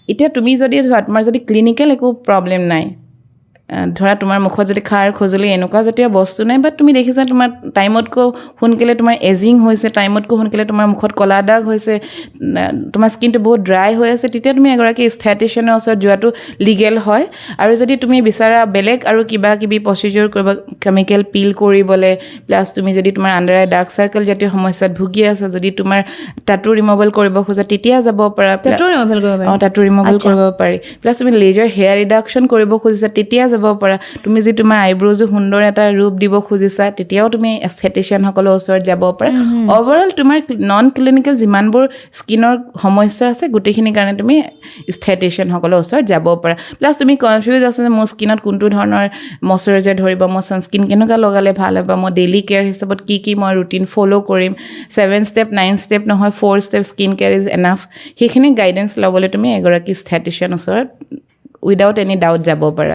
এতিয়া তুমি যদি ধৰা তোমাৰ যদি ক্লিনিকেল একো প্ৰব্লেম নাই ধৰা তোমাৰ মুখত যদি খাৰ খজুলি এনেকুৱা জাতীয় বস্তু নাই বাট তুমি দেখিছা তোমাৰ টাইমতকৈ সোনকালে তোমাৰ এজিং হৈছে টাইমতকৈ সোনকালে তোমাৰ মুখত কলা দাগ হৈছে তোমাৰ স্কিনটো বহুত ড্ৰাই হৈ আছে তেতিয়া তুমি এগৰাকী স্থেটিচিয়ানৰ ওচৰত যোৱাটো লিগেল হয় আৰু যদি তুমি বিচাৰা বেলেগ আৰু কিবা কিবি প্ৰচিডিউৰ কৰিব কেমিকেল পিল কৰিবলৈ প্লাছ তুমি যদি তোমাৰ আণ্ডাৰ আই ডাৰ্ক চাৰ্কেল জাতীয় সমস্যাত ভুগি আছে যদি তোমাৰ টাটু ৰিমুভেল কৰিব খোজা তেতিয়া যাব পাৰা টাটু ৰিমুভেল কৰিব পাৰি টাটু ৰিমুভেল কৰিব পাৰি প্লাছ তুমি লেজাৰ হেয়াৰ ৰিডাকশ্যন কৰিব খুজিছা তেতিয়া যাব পাৰা তুমি যি তোমাৰ আইব্ৰজো সুন্দৰ এটা ৰূপ দিব খুজিছা তেতিয়াও তুমি এস্থেটিচিয়ানসকলৰ ওচৰত যাব পাৰা ওভাৰঅল তোমাৰ নন ক্লিনিকেল যিমানবোৰ স্কিনৰ সমস্যা আছে গোটেইখিনিৰ কাৰণে তুমি এস্থেটিচিয়ানসকলৰ ওচৰত যাব পাৰা প্লাছ তুমি কনফিউজ আছে যে মোৰ স্কিনত কোনটো ধৰণৰ মইশ্চাৰাইজাৰ ধৰিব মই ছানস্ক্ৰীন কেনেকুৱা লগালে ভাল হ'ব মই ডেইলি কেয়াৰ হিচাপত কি মই ৰুটিন ফ'ল' কৰিম 7 ষ্টেপ 9 ষ্টেপ নহয় 4 step skin care is enough সেইখিনি গাইডেঞ্চ ল'বলৈ তুমি এগৰাকী এস্থেটিচিয়ানৰ ওচৰত উইদাউট এনি ডাউট যাব পাৰা